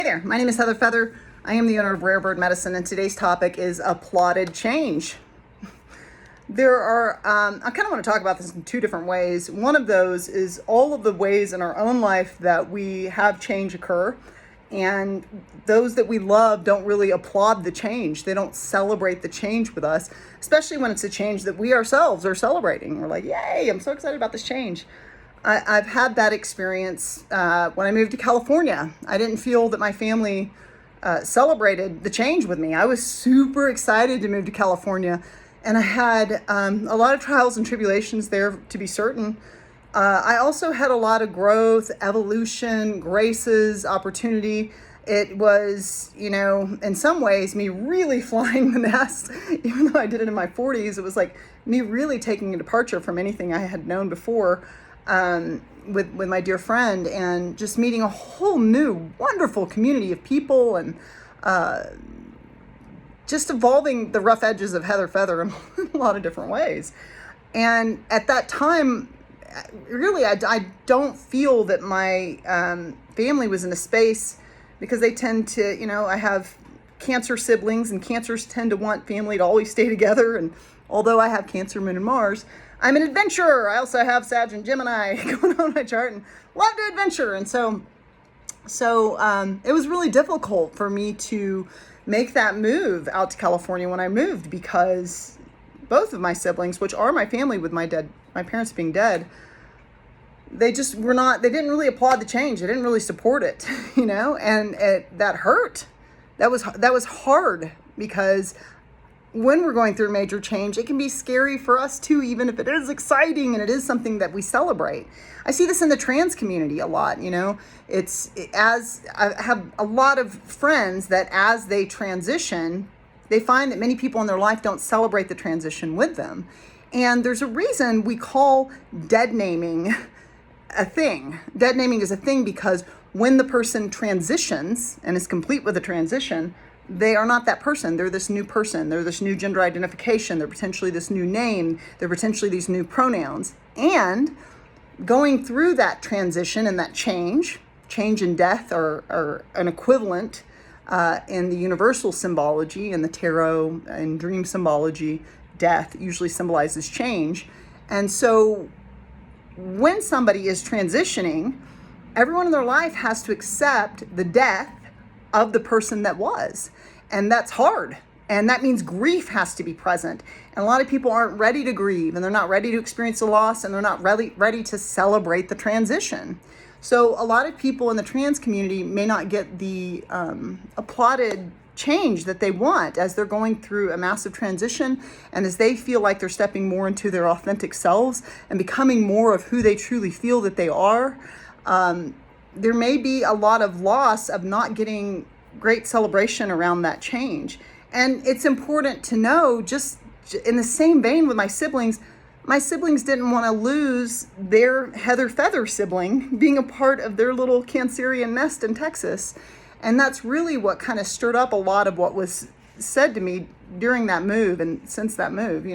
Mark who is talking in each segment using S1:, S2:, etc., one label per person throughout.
S1: Hey there, my name is Heather Feather. I am the owner of Rare Bird Medicine, and today's topic is applauded change. I kind of want to talk about this in two different ways. One of those is all of the ways in our own life that we have change occur, and those that we love don't really applaud the change. They don't celebrate the change with us, especially when it's a change that we ourselves are celebrating. We're like, yay, I'm so excited about this change. I've had that experience when I moved to California. I didn't feel that my family celebrated the change with me. I was super excited to move to California, and I had a lot of trials and tribulations there, to be certain. I also had a lot of growth, evolution, graces, opportunity. It was, in some ways, me really flying the nest. Even though I did it in my 40s, it was like me really taking a departure from anything I had known before. With my dear friend, and just meeting a whole new wonderful community of people, and just evolving the rough edges of Heather Feather in a lot of different ways. And at that time, really, I don't feel that my family was in a space, because they tend to, I have Cancer siblings, and Cancers tend to want family to always stay together. And although I have Cancer, Moon, and Mars, I'm an adventurer. I also have Sag and Gemini going on my chart, and love to adventure. And so it was really difficult for me to make that move out to California when I moved, because both of my siblings, which are my family with my parents being dead, they just were not, they didn't really applaud the change. They didn't really support it, and that hurt. That was hard, because when we're going through a major change, it can be scary for us too, even if it is exciting and it is something that we celebrate. I see this in the trans community a lot, as I have a lot of friends that as they transition, they find that many people in their life don't celebrate the transition with them. And there's a reason we call dead naming a thing. Dead naming is a thing because when the person transitions and is complete with the transition, they are not that person. They're this new person. They're this new gender identification. They're potentially this new name. They're potentially these new pronouns. And going through that transition and that change and death are an equivalent in the universal symbology, in the tarot and dream symbology. Death usually symbolizes change. And so when somebody is transitioning, everyone in their life has to accept the death of the person that was. And that's hard. And that means grief has to be present. And a lot of people aren't ready to grieve, and they're not ready to experience the loss, and they're not ready to celebrate the transition. So a lot of people in the trans community may not get the applauded change that they want as they're going through a massive transition, and as they feel like they're stepping more into their authentic selves and becoming more of who they truly feel that they are. There may be a lot of loss of not getting great celebration around that change. And it's important to know, just in the same vein with my siblings didn't want to lose their Heather Feather sibling being a part of their little Cancerian nest in Texas. And that's really what kind of stirred up a lot of what was said to me during that move and since that move,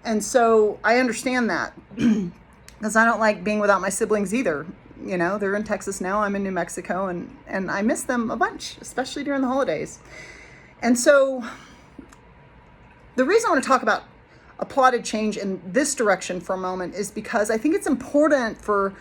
S1: And so I understand that, because I don't like being without my siblings either. They're in Texas now, I'm in New Mexico, and I miss them a bunch, especially during the holidays. And so the reason I want to talk about applauded change in this direction for a moment is because I think it's important for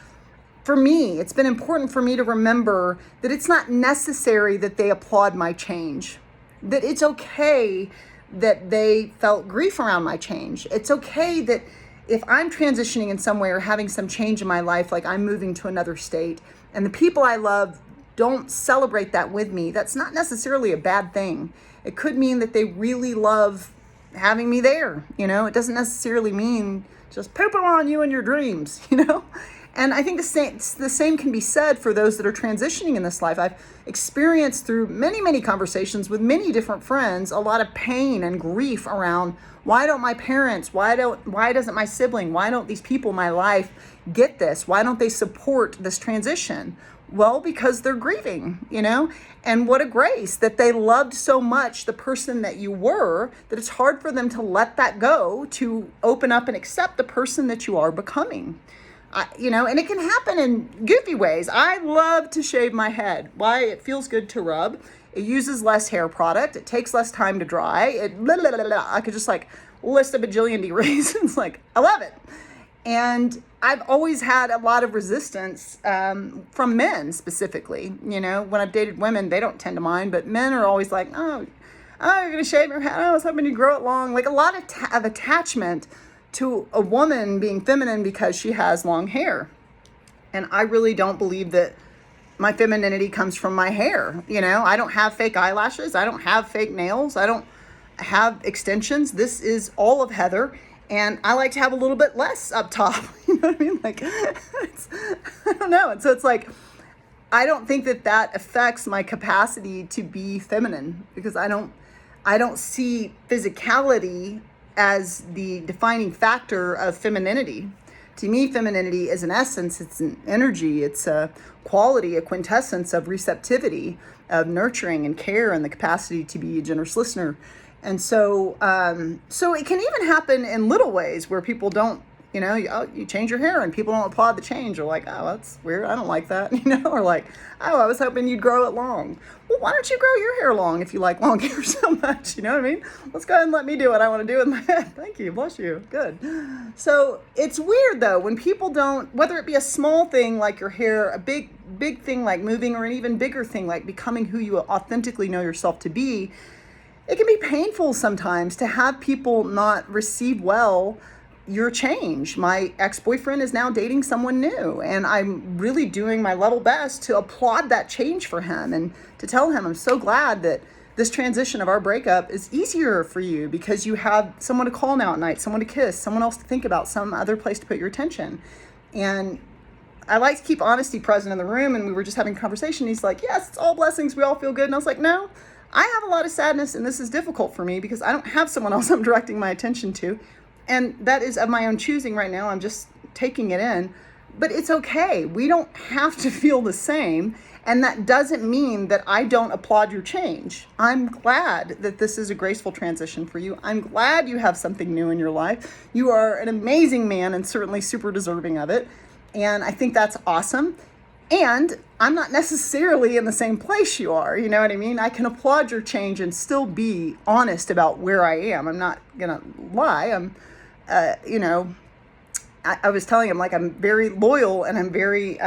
S1: me. It's been important for me to remember that it's not necessary that they applaud my change, that it's okay that they felt grief around my change. It's okay that if I'm transitioning in some way or having some change in my life, like I'm moving to another state, and the people I love don't celebrate that with me, that's not necessarily a bad thing. It could mean that they really love having me there. It doesn't necessarily mean just pooping on you in your dreams, And I think the same can be said for those that are transitioning in this life. I've experienced through many, many conversations with many different friends a lot of pain and grief around, why don't my parents, why doesn't my sibling, why don't these people in my life get this? Why don't they support this transition? Well, because they're grieving, and what a grace that they loved so much the person that you were, that it's hard for them to let that go, to open up and accept the person that you are becoming. And it can happen in goofy ways. I love to shave my head. Why? It feels good to rub. It uses less hair product. It takes less time to dry. I could just like list a bajillion reasons. Like, I love it. And I've always had a lot of resistance from men specifically. When I've dated women, they don't tend to mind, but men are always like, oh, you're going to shave your head. Oh, I was hoping you grow it long. Like a lot of attachment to a woman being feminine because she has long hair. And I really don't believe that my femininity comes from my hair. I don't have fake eyelashes. I don't have fake nails. I don't have extensions. This is all of Heather. And I like to have a little bit less up top. You know what I mean? Like, I don't know. And so it's like, I don't think that affects my capacity to be feminine, because I don't see physicality as the defining factor of femininity. To me, femininity is an essence, it's an energy, it's a quality, a quintessence of receptivity, of nurturing and care, and the capacity to be a generous listener. And so it can even happen in little ways where people don't, you change your hair and people don't applaud the change, or like, oh, that's weird, I don't like that, or like, oh, I was hoping you'd grow it long. Well, why don't you grow your hair long if you like long hair so much? You know what I mean? Let's go ahead and let me do what I want to do with my head. Thank you, bless you, good. So it's weird though, when people don't, whether it be a small thing like your hair, a big thing like moving, or an even bigger thing like becoming who you authentically know yourself to be, it can be painful sometimes to have people not receive well your change. My ex-boyfriend is now dating someone new, and I'm really doing my level best to applaud that change for him and to tell him I'm so glad that this transition of our breakup is easier for you because you have someone to call now at night, someone to kiss, someone else to think about, some other place to put your attention. And I like to keep honesty present in the room, and we were just having a conversation. He's like, yes, it's all blessings, we all feel good. And I was like, no, I have a lot of sadness, and this is difficult for me because I don't have someone else I'm directing my attention to. And that is of my own choosing right now. I'm just taking it in. But it's okay. We don't have to feel the same. And that doesn't mean that I don't applaud your change. I'm glad that this is a graceful transition for you. I'm glad you have something new in your life. You are an amazing man and certainly super deserving of it. And I think that's awesome. And I'm not necessarily in the same place you are. You know what I mean? I can applaud your change and still be honest about where I am. I'm not going to lie. I was telling him, like, I'm very loyal and I'm very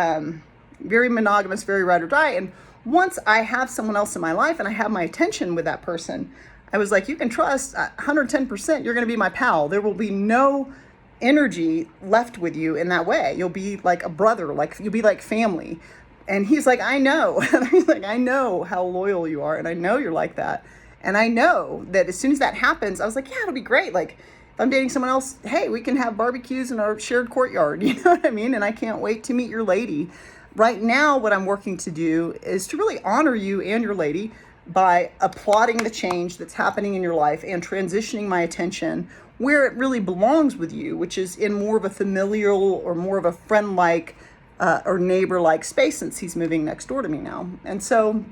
S1: monogamous, very ride or die. And once I have someone else in my life and I have my attention with that person, I was like, you can trust 110% you're going to be my pal. There will be no energy left with you in that way. You'll be like a brother, like you'll be like family. And he's like, I know. And I'm like, I know how loyal you are. And I know you're like that. And I know that as soon as that happens, I was like, yeah, it'll be great. Like, if I'm dating someone else, hey, we can have barbecues in our shared courtyard. You know what I mean? And I can't wait to meet your lady. Right now, what I'm working to do is to really honor you and your lady by applauding the change that's happening in your life and transitioning my attention where it really belongs with you, which is in more of a familial or more of a friend-like or neighbor-like space, since he's moving next door to me now. And so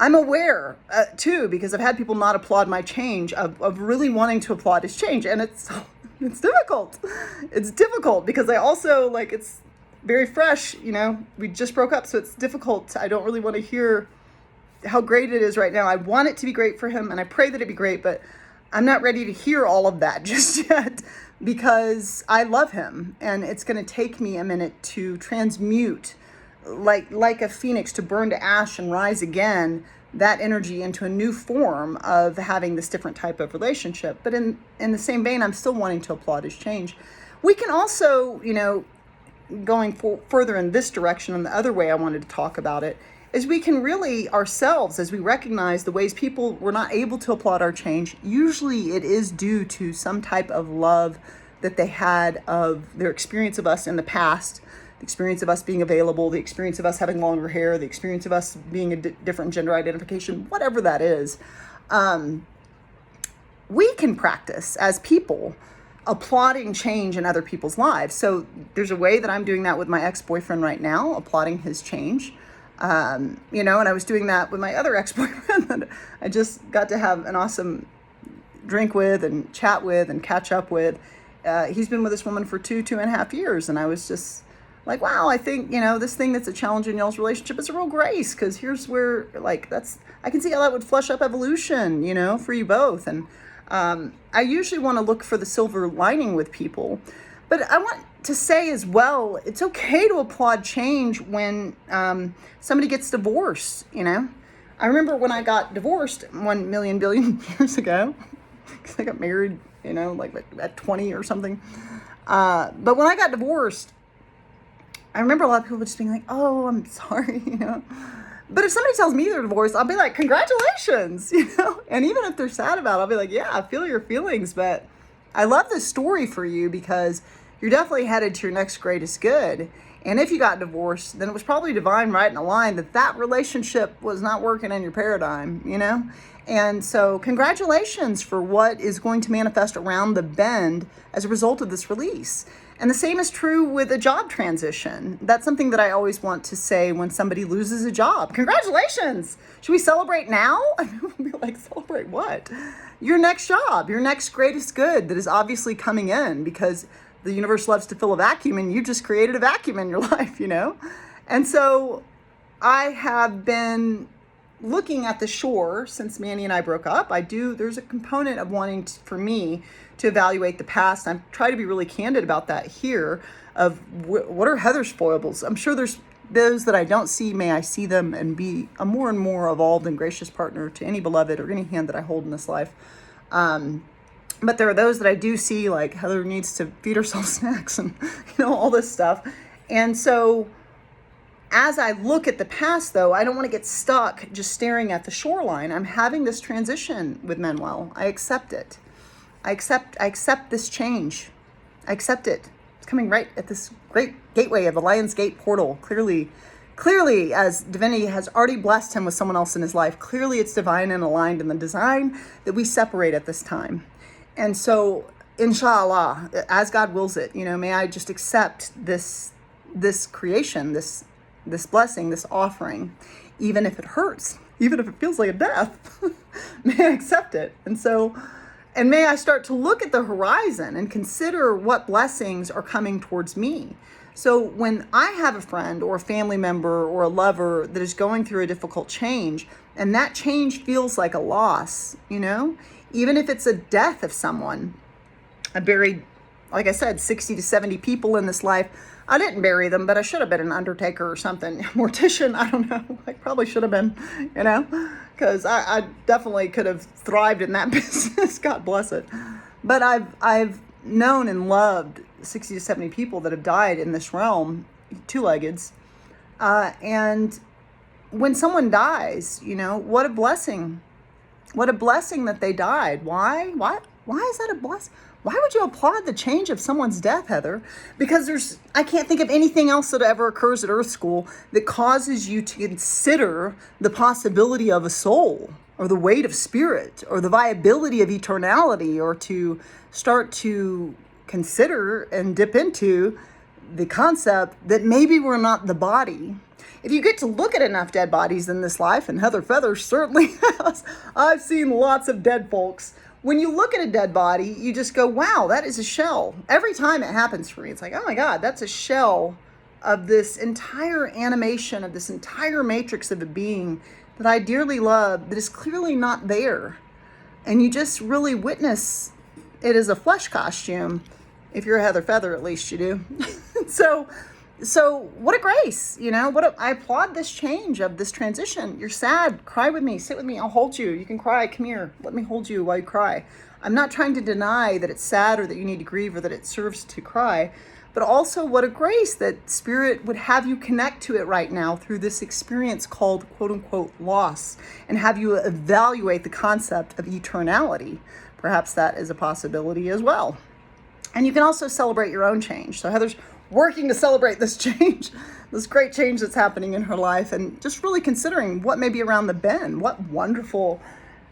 S1: I'm aware too, because I've had people not applaud my change, of really wanting to applaud his change. And it's difficult. It's difficult because I also, like, it's very fresh, we just broke up. So it's difficult. I don't really want to hear how great it is right now. I want it to be great for him and I pray that it be great, but I'm not ready to hear all of that just yet because I love him, and it's going to take me a minute to transmute, like a phoenix, to burn to ash and rise again, that energy into a new form of having this different type of relationship. But in the same vein, I'm still wanting to applaud his change. We can also, going further in this direction, and the other way I wanted to talk about it, is we can really ourselves, as we recognize the ways people were not able to applaud our change, usually it is due to some type of love that they had of their experience of us in the past, the experience of us being available, the experience of us having longer hair, the experience of us being a different gender identification, whatever that is. We can practice as people applauding change in other people's lives. So there's a way that I'm doing that with my ex-boyfriend right now, applauding his change. And I was doing that with my other ex-boyfriend that I just got to have an awesome drink with and chat with and catch up with. he's been with this woman for 2.5 years. And I was just like, wow, I think, this thing that's a challenge in y'all's relationship is a real grace. Because here's where, I can see how that would flush up evolution, for you both. And I usually want to look for the silver lining with people. But I want to say as well, it's okay to applaud change when somebody gets divorced, I remember when I got divorced 1,000,000,000,000 years ago, because I got married, at 20 or something. But when I got divorced, I remember a lot of people just being like, oh, I'm sorry, But if somebody tells me they're divorced, I'll be like, congratulations, And even if they're sad about it, I'll be like, yeah, I feel your feelings, but I love this story for you because you're definitely headed to your next greatest good. And if you got divorced, then it was probably divine right in a line that relationship was not working in your paradigm, And so congratulations for what is going to manifest around the bend as a result of this release. And the same is true with a job transition. That's something that I always want to say when somebody loses a job. Congratulations! Should we celebrate now? I'll be like, celebrate what? Your next job, your next greatest good that is obviously coming in because the universe loves to fill a vacuum and you just created a vacuum in your life, And so I have been looking at the shore since Manny and I broke up. There's a component of wanting for me to evaluate the past. I try to be really candid about that here of what are Heather's foibles. I'm sure there's those that I don't see. May I see them and be a more and more evolved and gracious partner to any beloved or any hand that I hold in this life. But there are those that I do see, like Heather needs to feed herself snacks and, all this stuff. And so as I look at the past, though, I don't want to get stuck just staring at the shoreline. I'm having this transition with Manuel. I accept it. I accept this change. I accept it. It's coming right at this great gateway of the Lion's Gate portal. Clearly, as divinity has already blessed him with someone else in his life, clearly it's divine and aligned in the design that we separate at this time. And so, inshallah, as God wills it, may I just accept this creation, this blessing, this offering, even if it hurts, even if it feels like a death. May I accept it. And may I start to look at the horizon and consider what blessings are coming towards me. So when I have a friend or a family member or a lover that is going through a difficult change, and that change feels like a loss, even if it's a death of someone. I buried, like I said, 60 to 70 people in this life. I didn't bury them, but I should have been an undertaker or something. Mortician, I don't know. I probably should have been, because I definitely could have thrived in that business. God bless it. But I've known and loved 60 to 70 people that have died in this realm, two-leggeds. And when someone dies, what a blessing. What a blessing that they died. Why is that a blessing? Why would you applaud the change of someone's death, Heather? Because I can't think of anything else that ever occurs at Earth School that causes you to consider the possibility of a soul or the weight of spirit or the viability of eternality, or to start to consider and dip into the concept that maybe we're not the body. If you get to look at enough dead bodies in this life, and Heather Feather certainly has, I've seen lots of dead folks. When you look at a dead body, you just go, wow, that is a shell. Every time it happens for me, it's like, oh my God, that's a shell of this entire animation, of this entire matrix of a being that I dearly love, that is clearly not there. And you just really witness it as a flesh costume. If you're a Heather Feather, at least you do. So what a grace, I applaud this change of this transition. You're sad, cry with me, sit with me, I'll hold you. You can cry, come here, let me hold you while you cry. I'm not trying to deny that it's sad or that you need to grieve or that it serves to cry, but also what a grace that Spirit would have you connect to it right now through this experience called quote unquote loss, and have you evaluate the concept of eternality. Perhaps that is a possibility as well. And you can also celebrate your own change. So Heather's working to celebrate this change, this great change that's happening in her life, and just really considering what may be around the bend, what wonderful,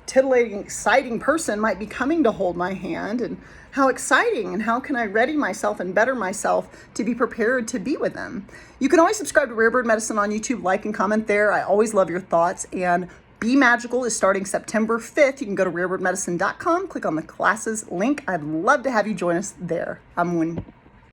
S1: titillating, exciting person might be coming to hold my hand, and how exciting, and how can I ready myself and better myself to be prepared to be with them. You can always subscribe to Rare Bird Medicine on YouTube, like and comment there. I always love your thoughts, and Be Magical is starting September 5th. You can go to rearwardmedicine.com, click on the classes link. I'd love to have you join us there. I'm Win.